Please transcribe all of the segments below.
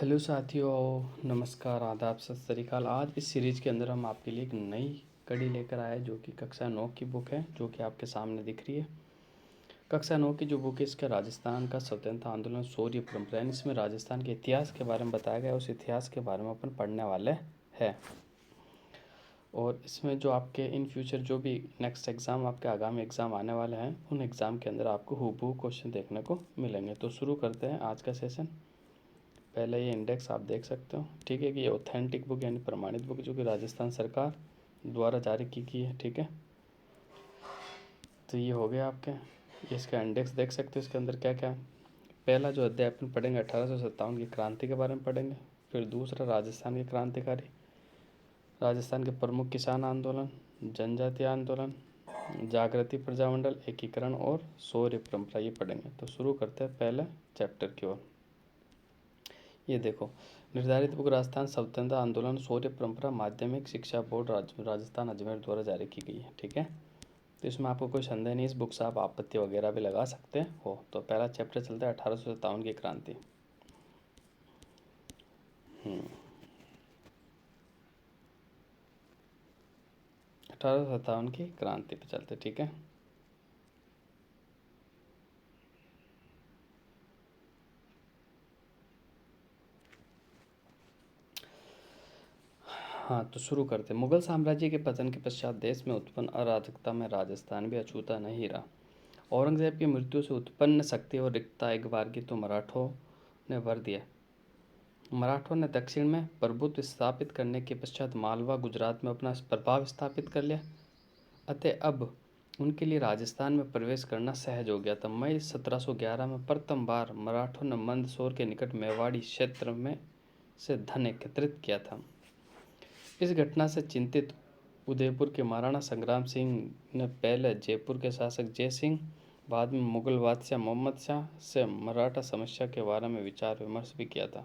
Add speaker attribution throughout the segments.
Speaker 1: Hello साथियों, नमस्कार, आदाब, सत श्री अकाल। आज इस सीरीज़ के अंदर हम आपके लिए एक नई कड़ी लेकर आए जो कि कक्षा 9 की बुक है, जो कि आपके सामने दिख रही है। कक्षा 9 की जो बुक है, इसका राजस्थान का स्वतंत्रता आंदोलन, शौर्य परंपरा, इसमें राजस्थान के इतिहास के बारे में बताया गया है। उस इतिहास के बारे में अपन पढ़ने वाले हैं। और इसमें जो आपके इन फ्यूचर जो भी नेक्स्ट एग्ज़ाम, आपके आगामी एग्ज़ाम आने वाले हैं, उन एग्ज़ाम के अंदर आपको हूबहू क्वेश्चन देखने को मिलेंगे। तो शुरू करते हैं आज का सेशन। पहले ये इंडेक्स आप देख सकते हो, ठीक है, कि ये ऑथेंटिक बुक यानी प्रमाणित बुक जो कि राजस्थान सरकार द्वारा जारी की है, ठीक है। तो ये हो गया आपके, ये इसका इंडेक्स देख सकते हो। इसके अंदर क्या क्या है। पहला जो अध्याय अपन पढ़ेंगे 1857 की क्रांति के बारे में पढ़ेंगे। फिर दूसरा राजस्थान के क्रांतिकारी, राजस्थान के प्रमुख किसान आंदोलन, जनजातीय आंदोलन, जागृति प्रजामंडल, एकीकरण और शौर्य परंपरा, ये पढ़ेंगे। तो शुरू करते हैं पहले चैप्टर की ओर। ये देखो, निर्धारित बुक राजस्थान स्वतंत्रता आंदोलन, शौर्य परंपरा, माध्यमिक शिक्षा बोर्ड राजस्थान अजमेर द्वारा जारी की गई है, ठीक है। तो इसमें आपको कोई संदेह नहीं, इस बुक से आप आपत्ति वगैरह भी लगा सकते हो। तो पहला चैप्टर चलता है 1857 की क्रांति। 1857 की क्रांति पे चलते, ठीक है। हाँ, तो शुरू करते। मुगल साम्राज्य के पतन के पश्चात देश में उत्पन्न अराजकता में राजस्थान भी अछूता नहीं रहा। औरंगजेब की मृत्यु से उत्पन्न शक्ति और रिक्तता एक बार की तो मराठों ने भर दिया। मराठों ने दक्षिण में प्रभुत्व स्थापित करने के पश्चात मालवा गुजरात में अपना प्रभाव स्थापित कर लिया। अतः अब उनके लिए राजस्थान में प्रवेश करना सहज हो गया था। मई 1711 में प्रथम बार मराठों ने मंदसौर के निकट मेवाड़ी क्षेत्र में से धन एकत्रित किया था। इस घटना से चिंतित उदयपुर के महाराणा संग्राम सिंह ने पहले जयपुर के शासक जय सिंह, बाद में मुगल बादशाह मोहम्मद शाह से मराठा समस्या के बारे में विचार विमर्श भी किया था।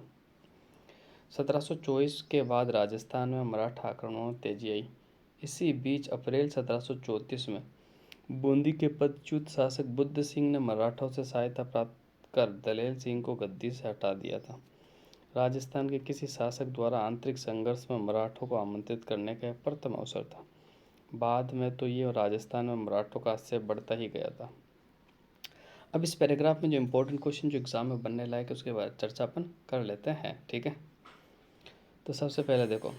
Speaker 1: 1724 के बाद राजस्थान में मराठा आक्रमणों में तेजी आई। इसी बीच अप्रैल 1734 में बूंदी के पदच्युत शासक बुद्ध सिंह ने मराठों से सहायता प्राप्त कर दलेल सिंह को गद्दी से हटा दिया था। राजस्थान के किसी शासक द्वारा आंतरिक संघर्ष में मराठों को आमंत्रित करने का प्रथम अवसर था। बाद में तो ये राजस्थान में मराठों का आश्चर्य बढ़ता ही गया था। अब इस पैराग्राफ में जो इम्पोर्टेंट क्वेश्चन जो एग्जाम में बनने लायक है उसके बाद चर्चा अपन कर लेते हैं, ठीक है। तो सबसे पहले देखो,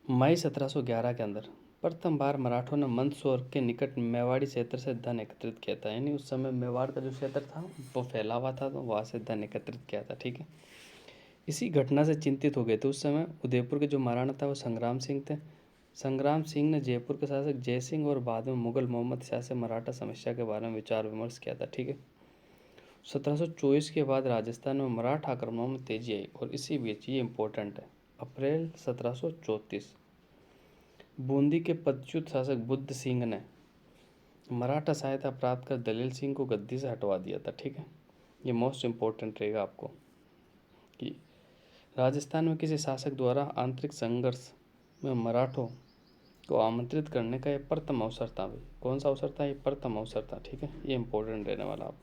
Speaker 1: मई 1711 के अंदर प्रथम बार मराठों ने मंदसौर के निकट मेवाड़ी क्षेत्र से धन एकत्रित किया था। यानी उस समय मेवाड़ का जो क्षेत्र था वो फैला हुआ था, तो वहाँ से धन एकत्रित किया था, ठीक है। इसी घटना से चिंतित हो गए थे उस समय उदयपुर के जो महाराणा था वो संग्राम सिंह थे। संग्राम सिंह ने जयपुर के शासक जय सिंह और बाद में मुगल मोहम्मद शाह से मराठा समस्या के बारे में विचार विमर्श किया था, ठीक है। 1724 के बाद राजस्थान में मराठा आक्रमणों में तेजी आई और इसी बीच ये इम्पोर्टेंट है, अप्रैल 1734 बूंदी के पदच्युत शासक बुद्ध सिंह ने मराठा सहायता प्राप्त कर दलेल सिंह को गद्दी से हटवा दिया था, ठीक है। ये मोस्ट इम्पोर्टेंट रहेगा आपको कि राजस्थान में किसी शासक द्वारा आंतरिक संघर्ष में मराठों को आमंत्रित करने का यह प्रथम अवसर था। भाई कौन सा अवसर था? ये प्रथम अवसर था, ठीक है। ये इम्पोर्टेंट रहने वाला आप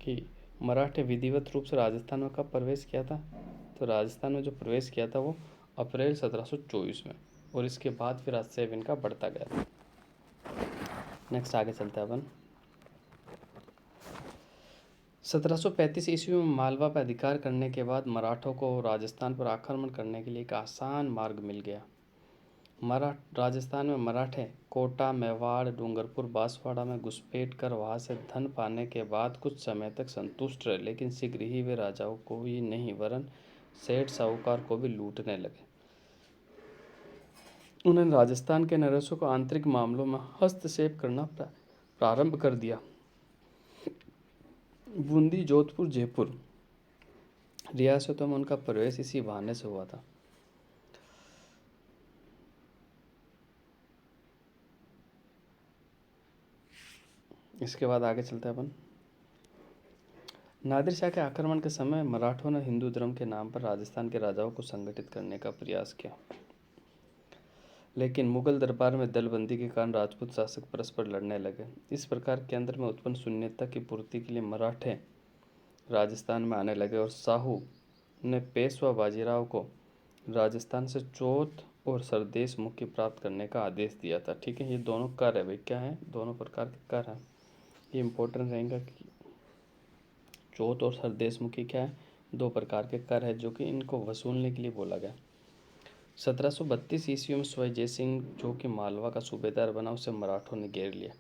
Speaker 1: कि मराठे विधिवत रूप से राजस्थान में कब प्रवेश किया था। तो राजस्थान में जो प्रवेश किया था वो अप्रैल 1724 में, और इसके बाद फिर आश्चर्य इनका बढ़ता गया। नेक्स्ट आगे चलते हैं अपन। 1735 ईस्वी में मालवा पर अधिकार करने के बाद मराठों को राजस्थान पर आक्रमण करने के लिए एक आसान मार्ग मिल गया। राजस्थान में मराठे कोटा, मेवाड़, डूंगरपुर, बांसवाड़ा में घुसपैठ कर वहां से धन पाने के बाद कुछ समय तक संतुष्ट रहे, लेकिन शीघ्र ही वे राजाओं को ही नहीं वरन सेठ साहूकार को भी लूटने लगे। उन्होंने राजस्थान के नरेशों को आंतरिक मामलों में हस्तक्षेप करना प्रारंभ कर दिया। बूंदी, जोधपुर, जयपुर रियासतों में उनका प्रवेश इसी बहाने से हुआ था। इसके बाद आगे चलते हैं अपन। नादिर शाह के आक्रमण के समय मराठों ने हिंदू धर्म के नाम पर राजस्थान के राजाओं को संगठित करने का प्रयास किया, लेकिन मुगल दरबार में दलबंदी के कारण राजपूत शासक परस्पर लड़ने लगे। इस प्रकार केंद्र में उत्पन्न शून्यता की पूर्ति के लिए मराठे राजस्थान में आने लगे और शाहू ने पेशवा बाजीराव को राजस्थान से चौथ और सरदेश मुक्ति प्राप्त करने का आदेश दिया था। ठीक है, ये दोनों कर है भाई, क्या है, दोनों प्रकार के कर हैं। ये इंपॉर्टेंट रहेगा कि चौथ और सरदेश मुखी क्या है, दो प्रकार के कर है जो कि इनको वसूलने के लिए बोला गया। 1732 ईस्वी में सवाई जयसिंह जो कि मालवा का सूबेदार बना, उसे मराठों ने घेर लिया।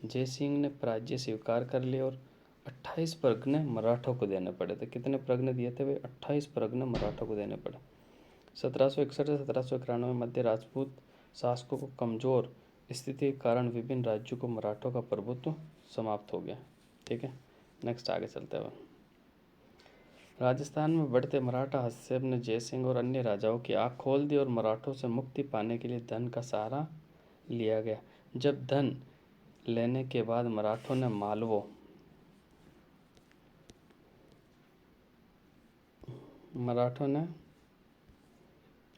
Speaker 1: जयसिंह ने पराजय स्वीकार कर लिया और 28 परगने मराठों को देने पड़े थे। कितने परगने दिए थे भाई? 28 परगने मराठों को देने पड़े। 1761 से 1791 में मध्य राजपूत शासकों को कमजोर स्थिति के कारण विभिन्न राज्यों को मराठों का प्रभुत्व समाप्त हो गया। ठीक है, नेक्स्ट आगे चलते हैं। राजस्थान में बढ़ते मराठा हस्तक्षेप ने जयसिंह और अन्य राजाओं की आंख खोल दी और मराठों से मुक्ति पाने के लिए धन का सहारा लिया गया। जब धन लेने के बाद मराठों ने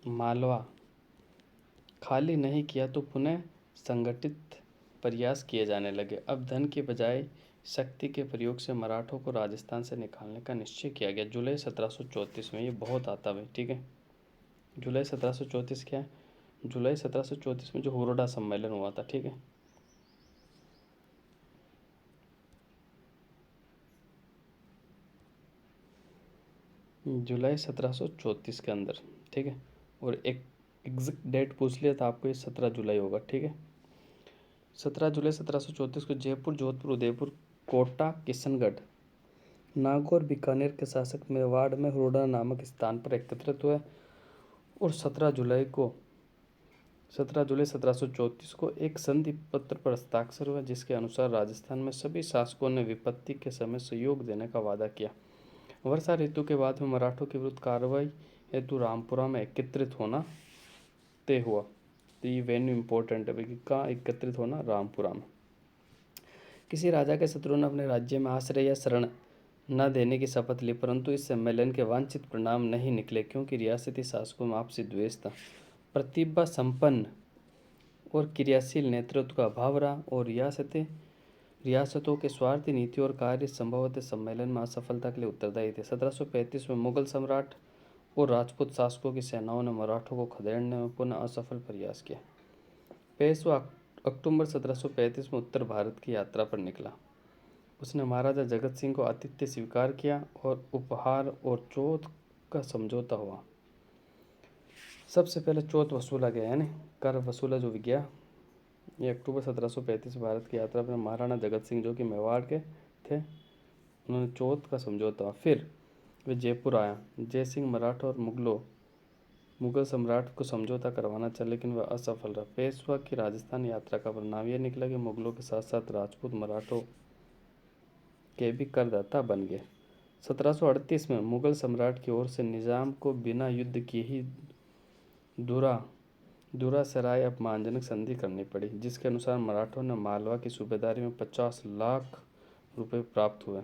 Speaker 1: मालवा खाली नहीं किया तो पुनः संगठित प्रयास किए जाने लगे। अब धन के बजाय शक्ति के प्रयोग से मराठों को राजस्थान से निकालने का निश्चय किया गया। जुलाई 1734 में, ये बहुत आता है। ठीक है, जुलाई 1734 क्या है? जुलाई 1734 में जो हुरोडा सम्मेलन हुआ था। ठीक है, जुलाई 1734 के अंदर। ठीक है, और एक एग्जैक्ट डेट पूछ लिया था आपको, ये 17 जुलाई होगा। ठीक है, 17 जुलाई 1734 को जयपुर, जोधपुर, उदयपुर, कोटा, किशनगढ़, नागौर, बीकानेर के शासक मेवाड़ में हुरोडा नामक स्थान पर एकत्रित हुए और 17 जुलाई 1734 को एक संधि पत्र पर हस्ताक्षर हुआ, जिसके अनुसार राजस्थान में सभी शासकों ने विपत्ति के समय सहयोग देने का वादा किया। वर्षा ऋतु के बाद में मराठों के विरुद्ध कार्रवाई हेतु रामपुरा में एकत्रित होना तय हुआ। तो ये वेन्यू इंपॉर्टेंट है कि कहाँ एकत्रित होना? रामपुरा में। किसी राजा के शत्रु ने अपने राज्य में आश्रय या शरण न देने की शपथ ली, परंतु इस सम्मेलन के वांछित परिणाम नहीं निकले क्योंकि रियासती शासकों में आपसी द्वेष था, प्रतिभा संपन्न और क्रियाशील नेतृत्व का अभाव रहा और रियासतों के स्वार्थी नीति और कार्य संभवतः सम्मेलन में असफलता के लिए उत्तरदायी थे। 1735 में मुगल सम्राट और राजपूत शासकों की सेनाओं ने मराठों को खदेड़ने में पुनः असफल प्रयास किया। पेशवा अक्टूबर 1735 में उत्तर भारत की यात्रा पर निकला। उसने महाराजा जगत सिंह को आतिथ्य स्वीकार किया और उपहार और चौथ का समझौता हुआ। सबसे पहले चौथ वसूला गया, यानी कर वसूला जो भी गया। ये अक्टूबर 1735 भारत की यात्रा पर महाराणा जगत सिंह जो कि मेवाड़ के थे, उन्होंने चौथ का समझौता हुआ। फिर वे जयपुर आया। जयसिंह मराठा और मुगल सम्राट को समझौता करवाना चाहा, लेकिन वह असफल रहा। पेशवा की राजस्थान यात्रा का परिणाम यह निकला कि मुगलों के साथ साथ राजपूत मराठों के भी करदाता बन गए। 1738 में मुगल सम्राट की ओर से निजाम को बिना युद्ध किए ही दूरासराय अपमानजनक संधि करनी पड़ी, जिसके अनुसार मराठों ने मालवा की सूबेदारी में 50 लाख रुपए प्राप्त हुए।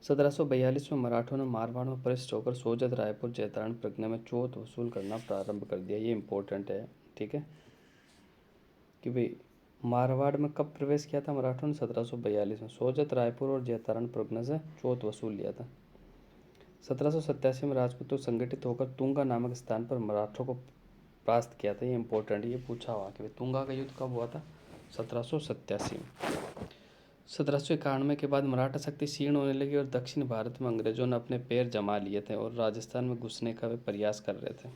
Speaker 1: 1742 में मराठों ने मारवाड़ में प्रविष्ट होकर सोजत, रायपुर, जैतारण, प्रगने में चौथ वसूल करना प्रारंभ कर दिया। ये इंपॉर्टेंट है। ठीक है, कि भाई मारवाड़ में कब प्रवेश किया था मराठों ने? 1742 में। सोजत, रायपुर और जैतारण, प्रगने से चौथ वसूल लिया था। 1787 में राजपूतों संगठित होकर तुंगा नामक स्थान पर मराठों को परास्त किया था। ये इंपॉर्टेंट, ये पूछा हुआ कि तुंगा का युद्ध कब हुआ था? 1787 में। 1791 के बाद मराठा शक्ति क्षीण होने लगी और दक्षिण भारत में अंग्रेजों ने अपने पैर जमा लिए थे और राजस्थान में घुसने का वे प्रयास कर रहे थे।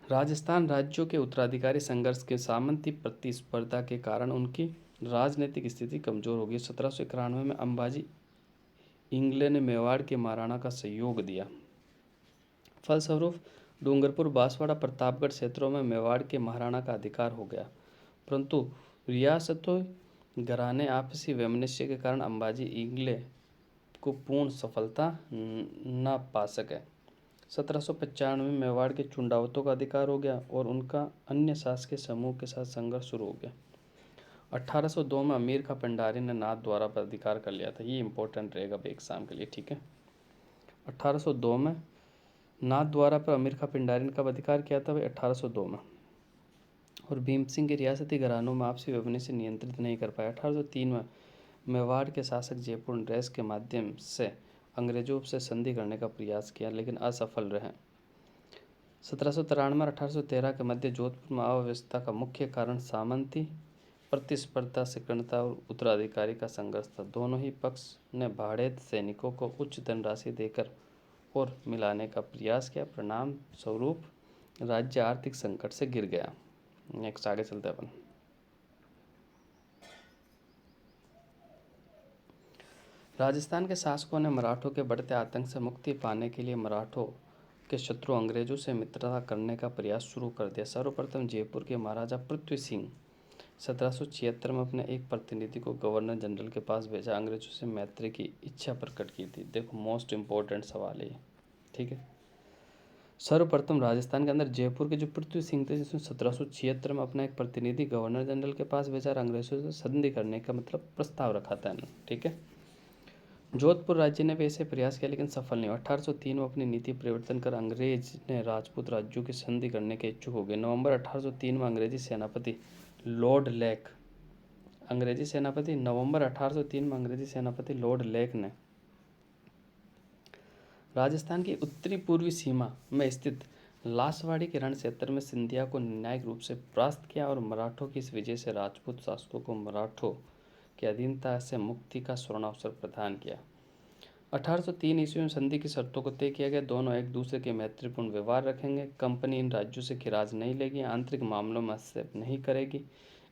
Speaker 1: राजस्थान राज्यों के उत्तराधिकारी संघर्ष के सामंती प्रतिस्पर्धा के कारण उनकी राजनीतिक स्थिति कमजोर हो गई। 1791 में अंबाजी इंगले ने मेवाड़ के महाराणा का सहयोग दिया। फलस्वरूप डूंगरपुर, बांसवाड़ा, प्रतापगढ़ क्षेत्रों में मेवाड़ के महाराणा का अधिकार हो गया, परंतु रियासतों घराने आपसी वैमनस्य के कारण अंबाजी इंगले को पूर्ण सफलता न पा सके। 1795 में मेवाड़ के चुंडावतों का अधिकार हो गया और उनका अन्य शासकीय समूह के साथ संघर्ष शुरू हो गया। 1802 में अमीर खां भंडारी ने नाथ द्वारा पर अधिकार कर लिया था। ये इंपॉर्टेंट रहेगा एग्जाम के लिए। ठीक है, 1802 में नाथ द्वारा पर अमीर खां भंडारी ने कब अधिकार किया था? 1802 में। और भीम सिंह के रियासती घरानों में आपसी विभाजन से नियंत्रित नहीं कर पाया। 1803 में मेवाड़ के शासक जयपुर नरेश के माध्यम से अंग्रेजों से संधि करने का प्रयास किया लेकिन असफल रहे। 1793 और 1813 के मध्य जोधपुर में अव्यवस्था का मुख्य कारण सामंती प्रतिस्पर्धा, शिक्षणता और उत्तराधिकारी का संघर्ष था। दोनों ही पक्ष ने भाड़ेत सैनिकों को उच्च धनराशि देकर और मिलाने का प्रयास किया। परिणाम स्वरूप राज्य आर्थिक संकट से गिर गया। नेक्स्ट आगे चलते हैं अपन। राजस्थान के शासकों ने मराठों के बढ़ते आतंक से मुक्ति पाने के लिए मराठों के शत्रु अंग्रेजों से मित्रता करने का प्रयास शुरू कर दिया। सर्वप्रथम जयपुर के महाराजा पृथ्वी सिंह 1776 में अपने एक प्रतिनिधि को गवर्नर जनरल के पास भेजा, अंग्रेजों से मैत्री की इच्छा प्रकट की थी। देखो मोस्ट इंपॉर्टेंट सवाल है, ठीक है। सर्वप्रथम राजस्थान के अंदर जयपुर के जो पृथ्वी सिंह थे, जिसने 1776 में अपना एक प्रतिनिधि गवर्नर जनरल के पास भेजा और अंग्रेजों से संधि करने का मतलब प्रस्ताव रखा था, ठीक है। जोधपुर राज्य ने भी ऐसे प्रयास किया लेकिन सफल नहीं हुआ। 1803 में अपनी नीति परिवर्तन कर अंग्रेज ने राजपूत राज्यों की संधि करने के इच्छुक हो गए। नवंबर 1803 में अंग्रेजी सेनापति लॉर्ड लेक ने राजस्थान की उत्तरी पूर्वी सीमा में स्थित लासवाड़ी के रण क्षेत्र में सिंधिया को निर्णायक रूप से परास्त किया और मराठों की इस विजय से राजपूत शासकों को मराठों की अधीनता से मुक्ति का स्वर्ण अवसर प्रदान किया। 1803 ईस्वी में संधि की शर्तों को तय किया गया। दोनों एक दूसरे के मैत्रीपूर्ण व्यवहार रखेंगे। कंपनी इन राज्यों से खिराज नहीं लेगी, आंतरिक मामलों में हस्तक्षेप नहीं करेगी।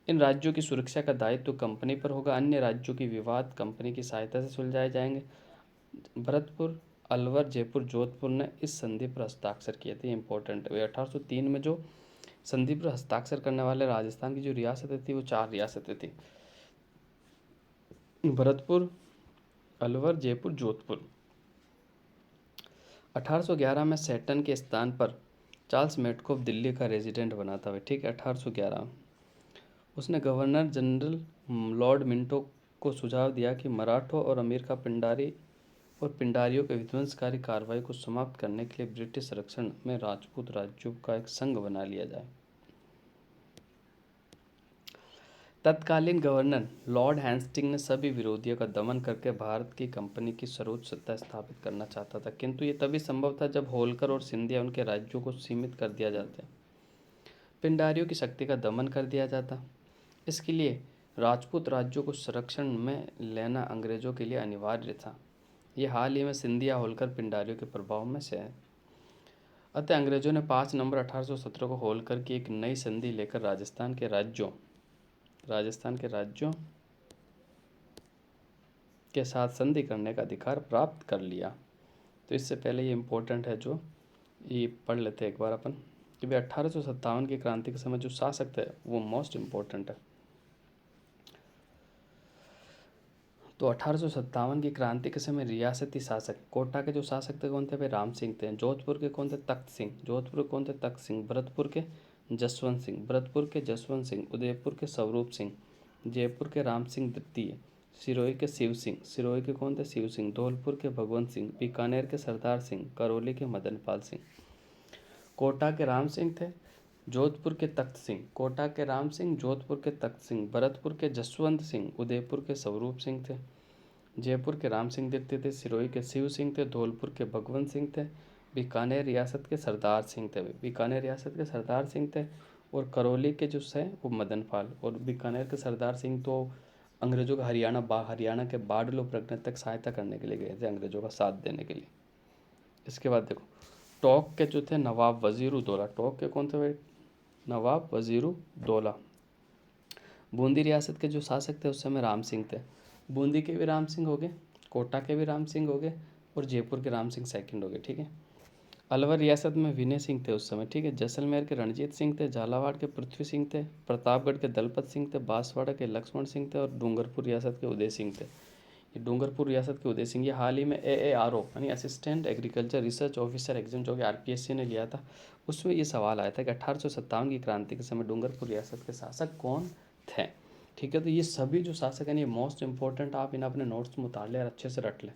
Speaker 1: इन राज्यों की सुरक्षा का दायित्व कंपनी पर होगा। अन्य राज्यों की विवाद कंपनी की सहायता से सुलझाए जाएंगे। भरतपुर, अलवर, जयपुर, जोधपुर ने इस संधि पर हस्ताक्षर किए थे। इंपॉर्टेंट है। 1803 में जो संधि पर हस्ताक्षर करने वाले राजस्थान की जो रियासतें थी वो 4 रियासतें थी: भरतपुर, अलवर, जयपुर, जोधपुर। 1811 में सेटन के स्थान पर चार्ल्स मेटकोफ दिल्ली का रेजिडेंट बना था, ठीक है। 1811 उसने गवर्नर जनरल लॉर्ड मिंटो को सुझाव दिया कि मराठों और अमीर का पिंडारियों के विध्वंसकारी कार्रवाई को समाप्त करने के लिए ब्रिटिश संरक्षण में राजपूत राज्यों का एक संघ बना लिया जाए। तत्कालीन गवर्नर लॉर्ड हैस्टिंग ने सभी विरोधियों का दमन करके भारत की कंपनी की सर्वोच्च सत्ता स्थापित करना चाहता था, किंतु ये तभी संभव था जब होलकर और सिंधिया उनके राज्यों को सीमित कर दिया जाता, पिंडारियों की शक्ति का दमन कर दिया जाता। इसके लिए राजपूत राज्यों को संरक्षण में लेना अंग्रेजों के लिए अनिवार्य था। ये हाल ही में सिंधिया होलकर पिंडारियों के प्रभाव में से है। अतः अंग्रेजों ने 5 नवंबर 1817 को होलकर की एक नई संधि लेकर राजस्थान के राज्यों के साथ संधि करने का अधिकार प्राप्त कर लिया। तो इससे पहले ये इम्पोर्टेंट है, जो ये पढ़ लेते हैं एक बार अपन कि भाई 1857 की क्रांति के समय जो शासक थे वो मोस्ट इम्पोर्टेंट है। तो 1857 की क्रांति के समय रियासती शासक कोटा के जो शासक थे कौन थे भाई? राम सिंह थे। जोधपुर के कौन थे? तख्त सिंह। भरतपुर के जसवंत सिंह। उदयपुर के स्वरूप सिंह। जयपुर के राम सिंह द्वितीय। सिरोही के शिव सिंह। सिरोही के कौन थे? शिव सिंह। धौलपुर के भगवंत सिंह। बीकानेर के सरदार सिंह। करौली के मदनपाल सिंह। कोटा के राम सिंह थे। जोधपुर के तख्त सिंह। भरतपुर के जसवंत सिंह। उदयपुर के स्वरूप सिंह थे। जयपुर के राम सिंह द्वितीय थे। सिरोही के शिव सिंह थे। धौलपुर के भगवंत सिंह थे। बीकानेर रियासत के सरदार सिंह थे। और करौली के जो है वो मदनपाल। और बीकानेर के सरदार सिंह तो अंग्रेजों का हरियाणा के बाढ़ प्रज्ञा तक सहायता करने के लिए गए थे, अंग्रेजों का साथ देने के लिए। इसके बाद देखो टोंक के जो थे नवाब वजीरुद्दौला। टोंक के कौन थे भाई? नवाब वजीरुद्दौला। बूंदी रियासत के जो शासक थे उस समय राम सिंह थे। बूंदी के भी राम सिंह हो गए, कोटा के भी राम सिंह हो गए और जयपुर के राम सिंह सेकंड हो गए, ठीक है। अलवर रियासत में विनय सिंह थे उस समय, ठीक है। जैसलमेर के रणजीत सिंह थे। झालावाड़ के पृथ्वी सिंह थे। प्रतापगढ़ के दलपत सिंह थे। बांसवाड़ा के लक्ष्मण सिंह थे और डूंगरपुर रियासत के उदय सिंह थे। ये डूंगरपुर रियासत के उदय सिंह ये हाल ही में AARO यानी assistant agriculture research officer exam जो कि RPSC ने लिया था, उसमें ये सवाल आया था कि 1857 की क्रांति के समय डूंगरपुर रियासत के शासक कौन थे, ठीक है। तो ये सभी जो शासक हैं ये मोस्ट इंपॉर्टेंट, आप इन्हें अपने नोट्स में उतार लें और अच्छे से रट लें।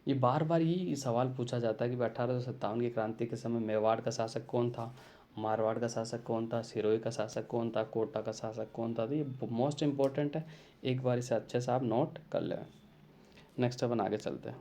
Speaker 1: ये बार बार यही सवाल पूछा जाता है कि 1857 की क्रांति के समय मेवाड़ का शासक कौन था, मारवाड़ का शासक कौन था, सिरोही का शासक कौन था, कोटा का शासक कौन था। तो ये मोस्ट इंपॉर्टेंट है, एक बार इसे अच्छे से आप नोट कर लें। नेक्स्ट अपन आगे चलते हैं।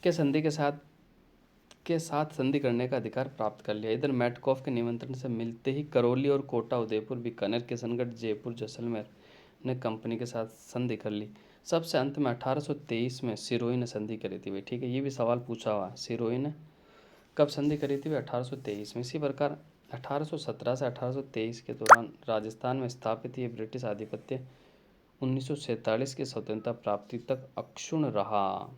Speaker 1: के साथ संधि करने का अधिकार प्राप्त कर लिया। इधर मेटकॉफ के निमंत्रण से मिलते ही करौली और कोटा, उदयपुर, बीकानेर, किशनगढ़, जयपुर, जैसलमेर ने कंपनी के साथ संधि कर ली। सबसे अंत में 1823 में सिरोही ने संधि करी थी भाई, ठीक है, ये भी सवाल पूछा हुआ है। सिरोही ने कब संधि करी थी? 1823 में। इसी प्रकार 1817 से 1823 के दौरान राजस्थान में स्थापित ये ब्रिटिश आधिपत्य 1947 की स्वतंत्रता प्राप्ति तक अक्षुण्ण रहा।